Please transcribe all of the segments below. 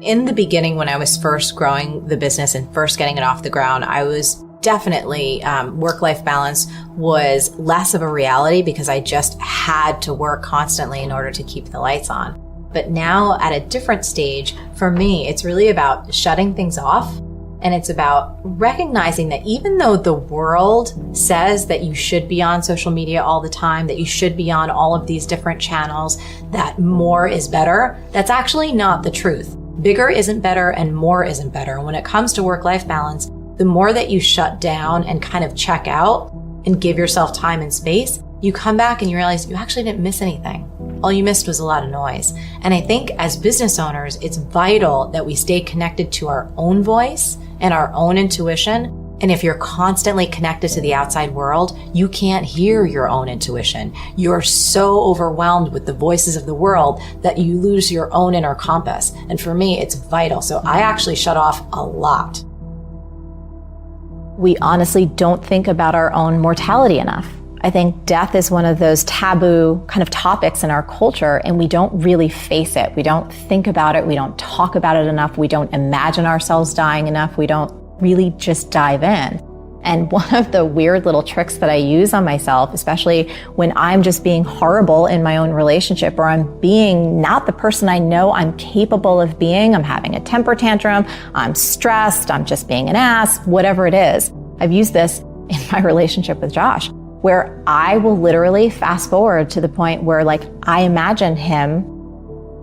In the beginning, when I was first growing the business and first getting it off the ground, I was definitely, work-life balance was less of a reality because I just had to work constantly in order to keep the lights on. But now at a different stage, for me, it's really about shutting things off. And it's about recognizing that even though the world says that you should be on social media all the time, that you should be on all of these different channels, that more is better, that's actually not the truth. Bigger isn't better and more isn't better. When it comes to work-life balance, the more that you shut down and kind of check out and give yourself time and space, you come back and you realize you actually didn't miss anything. All you missed was a lot of noise. And I think as business owners, it's vital that we stay connected to our own voice and our own intuition. And if you're constantly connected to the outside world, you can't hear your own intuition. You're so overwhelmed with the voices of the world that you lose your own inner compass. And for me, it's vital. So I actually shut off a lot. We honestly don't think about our own mortality enough. I think death is one of those taboo kind of topics in our culture, and we don't really face it. We don't think about it. We don't talk about it enough. We don't imagine ourselves dying enough. We don't really just dive in. And one of the weird little tricks that I use on myself, especially when I'm just being horrible in my own relationship, or I'm being not the person I know I'm capable of being, I'm having a temper tantrum, I'm stressed, I'm just being an ass, whatever it is. I've used this in my relationship with Josh, where I will literally fast forward to the point where I imagine him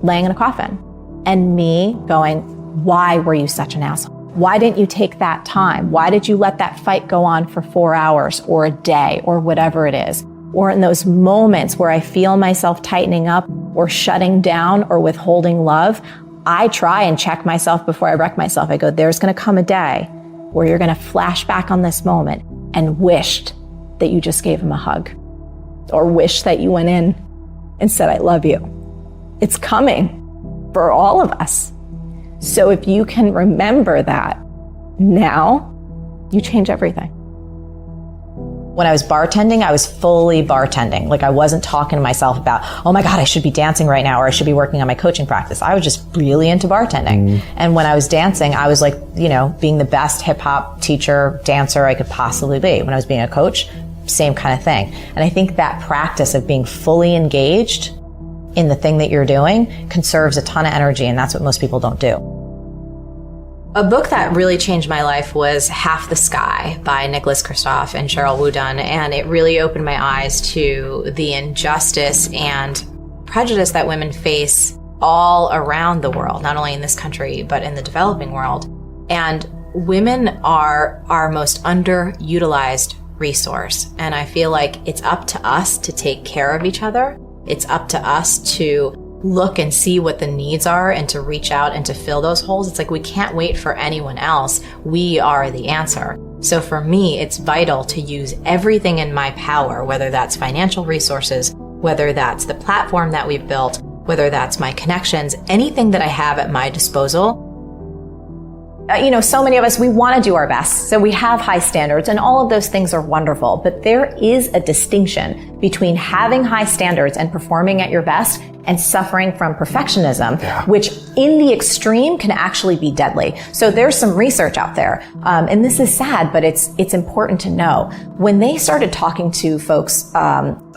laying in a coffin and me going, why were you such an asshole? Why didn't you take that time? Why did you let that fight go on for 4 hours or a day or whatever it is? Or in those moments where I feel myself tightening up or shutting down or withholding love, I try and check myself before I wreck myself. I go, there's going to come a day where you're going to flash back on this moment and wished that you just gave him a hug, or wish that you went in and said, I love you. It's coming for all of us. So if you can remember that now, you change everything. When I was bartending, I was fully bartending. I wasn't talking to myself about, oh my God, I should be dancing right now, or I should be working on my coaching practice. I was just really into bartending. And when I was dancing, I was being the best hip hop teacher, dancer I could possibly be. When I was being a coach, same kind of thing. And I think that practice of being fully engaged in the thing that you're doing conserves a ton of energy, and that's what most people don't do. A book that really changed my life was Half the Sky by Nicholas Kristof and Cheryl Wudunn, and it really opened my eyes to the injustice and prejudice that women face all around the world, not only in this country, but in the developing world. And women are our most underutilized resource. And I feel like it's up to us to take care of each other. It's up to us to look and see what the needs are and to reach out and to fill those holes. It's we can't wait for anyone else. We are the answer. So for me, it's vital to use everything in my power, whether that's financial resources, whether that's the platform that we've built, whether that's my connections, anything that I have at my disposal. So many of us, we want to do our best. So we have high standards, and all of those things are wonderful. But there is a distinction between having high standards and performing at your best and suffering from perfectionism, which in the extreme can actually be deadly. So there's some research out there. And this is sad, but it's important to know. When they started talking to folks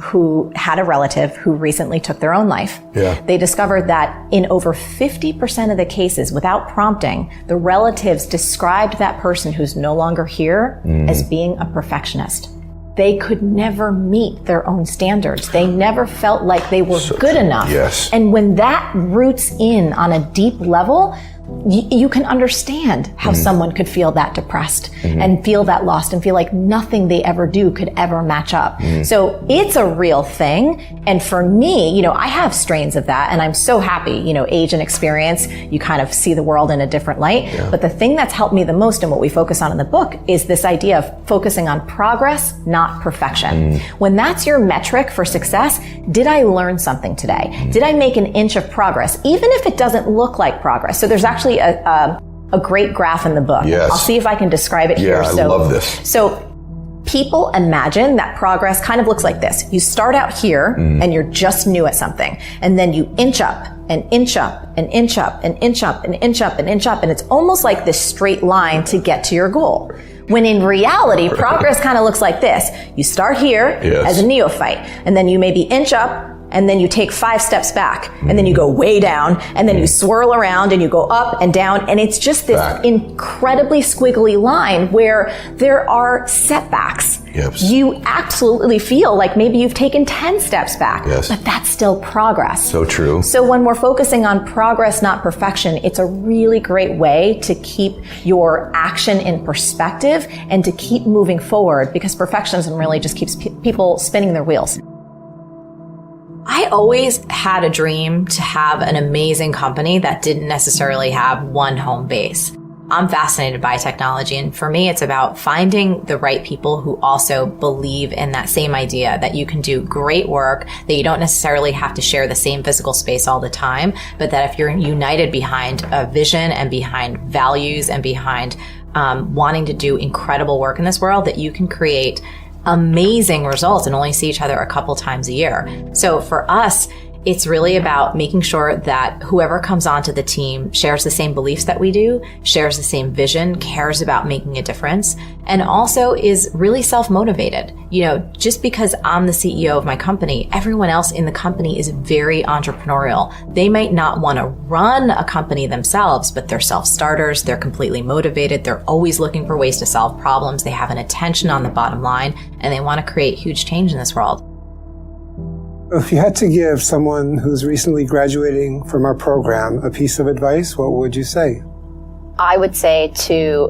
who had a relative who recently took their own life, they discovered that in over 50% of the cases, without prompting, the relatives described that person who's no longer here as being a perfectionist. They could never meet their own standards. They never felt like they were good enough. Yes. And when that roots in on a deep level, you can understand how someone could feel that depressed and feel that lost and feel like nothing they ever do could ever match up. So it's a real thing. And for me, I have strains of that, and I'm so happy, age and experience, you kind of see the world in a different light. But the thing that's helped me the most and what we focus on in the book is this idea of focusing on progress, not perfection. When that's your metric for success, did I learn something today? Did I make an inch of progress, even if it doesn't look like progress? So there's actually a great graph in the book. Yes. I'll see if I can describe it here. I love this. So People imagine that progress kind of looks like this. You start out here and you're just new at something. And then you inch up and inch up and inch up and inch up and inch up and inch up. And it's almost like this straight line to get to your goal. When in reality, progress kind of looks like this. You start here as a neophyte, and then you maybe inch up, and then you take 5 steps back, and then you go way down, and then you swirl around, and you go up and down, and it's just this incredibly squiggly line where there are setbacks. You absolutely feel like maybe you've taken 10 steps back, but that's still progress. So true. So when we're focusing on progress, not perfection, it's a really great way to keep your action in perspective and to keep moving forward, because perfectionism really just keeps people spinning their wheels. I always had a dream to have an amazing company that didn't necessarily have one home base. I'm fascinated by technology, and for me, it's about finding the right people who also believe in that same idea that you can do great work, that you don't necessarily have to share the same physical space all the time, but that if you're united behind a vision and behind values and behind wanting to do incredible work in this world, that you can create amazing results and only see each other a couple times a year. So for us, it's really about making sure that whoever comes onto the team shares the same beliefs that we do, shares the same vision, cares about making a difference, and also is really self-motivated. Just because I'm the CEO of my company, everyone else in the company is very entrepreneurial. They might not want to run a company themselves, but they're self-starters, they're completely motivated, they're always looking for ways to solve problems, they have an attention on the bottom line, and they want to create huge change in this world. If you had to give someone who's recently graduating from our program a piece of advice, what would you say? I would say to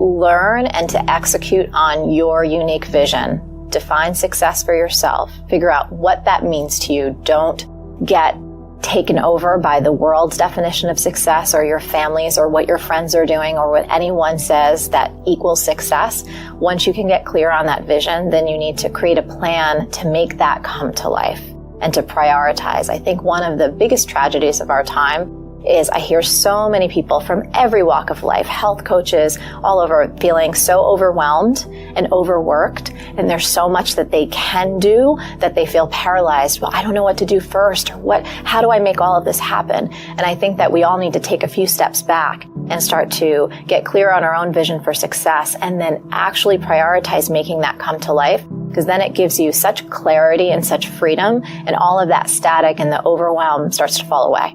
learn and to execute on your unique vision. Define success for yourself. Figure out what that means to you. Don't get taken over by the world's definition of success or your family's or what your friends are doing or what anyone says that equals success. Once you can get clear on that vision, then you need to create a plan to make that come to life and to prioritize. I think one of the biggest tragedies of our time is I hear so many people from every walk of life, health coaches all over, feeling so overwhelmed and overworked, and there's so much that they can do that they feel paralyzed. Well, I don't know what to do first, or how do I make all of this happen? And I think that we all need to take a few steps back and start to get clear on our own vision for success and then actually prioritize making that come to life, because then it gives you such clarity and such freedom, and all of that static and the overwhelm starts to fall away.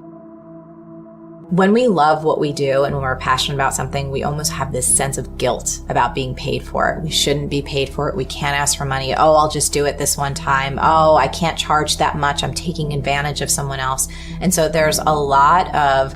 When we love what we do and when we're passionate about something, we almost have this sense of guilt about being paid for it. We shouldn't be paid for it. We can't ask for money. Oh, I'll just do it this one time. Oh, I can't charge that much. I'm taking advantage of someone else. And so there's a lot of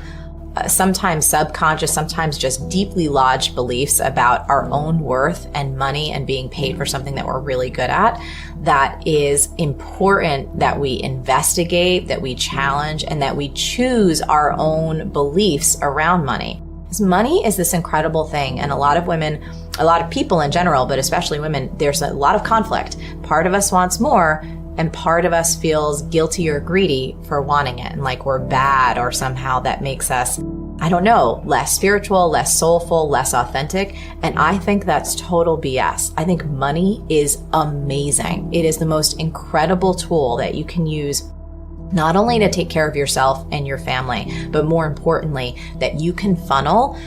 sometimes subconscious, sometimes just deeply lodged beliefs about our own worth and money and being paid for something that we're really good at. That is important that we investigate, that we challenge, and that we choose our own beliefs around money. Because money is this incredible thing, and a lot of women, a lot of people in general, but especially women, there's a lot of conflict. Part of us wants more, and part of us feels guilty or greedy for wanting it, and like we're bad, or somehow that makes us, I don't know, less spiritual, less soulful, less authentic. And I think that's total BS. I think money is amazing. It is the most incredible tool that you can use not only to take care of yourself and your family, but more importantly, that you can funnel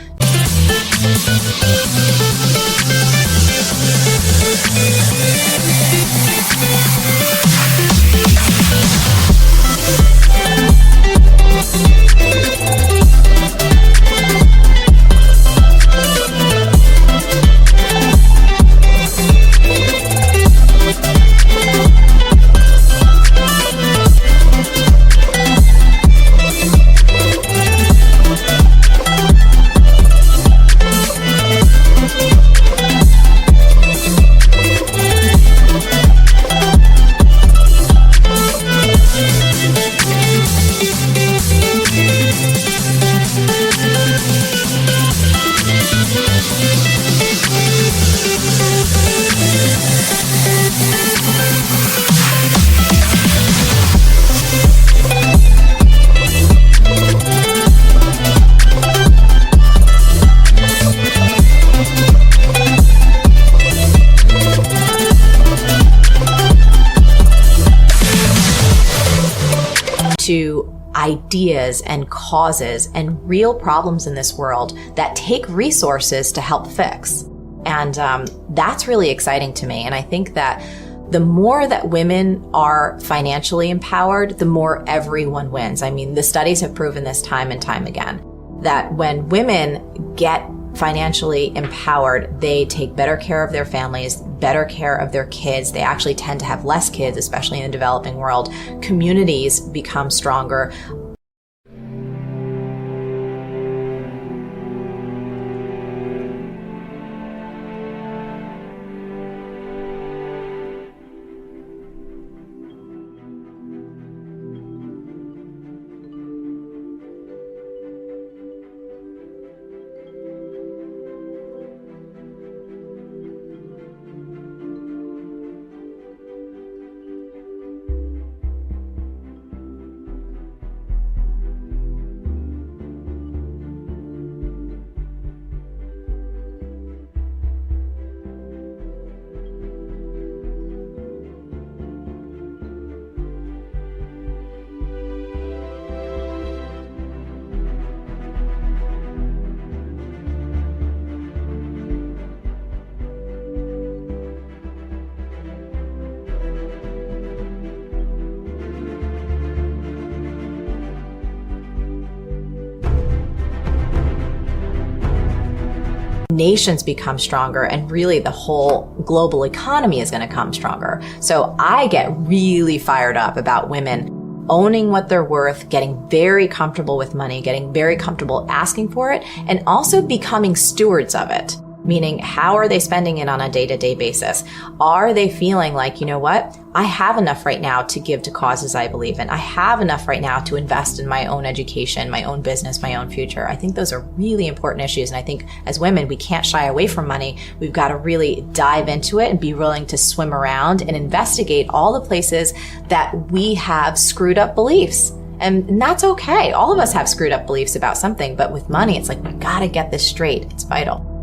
ideas and causes and real problems in this world that take resources to help fix. And that's really exciting to me. And I think that the more that women are financially empowered, the more everyone wins. I mean, the studies have proven this time and time again, that when women get financially empowered, they take better care of their families, better care of their kids. They actually tend to have less kids, especially in the developing world. Communities become stronger. Nations become stronger, and really the whole global economy is going to come stronger. So I get really fired up about women owning what they're worth, getting very comfortable with money, getting very comfortable asking for it, and also becoming stewards of it. Meaning, how are they spending it on a day-to-day basis? Are they feeling like, you know what? I have enough right now to give to causes I believe in. I have enough right now to invest in my own education, my own business, my own future. I think those are really important issues. And I think as women, we can't shy away from money. We've got to really dive into it and be willing to swim around and investigate all the places that we have screwed up beliefs. And that's okay. All of us have screwed up beliefs about something, but with money, it's like, we got to get this straight. It's vital.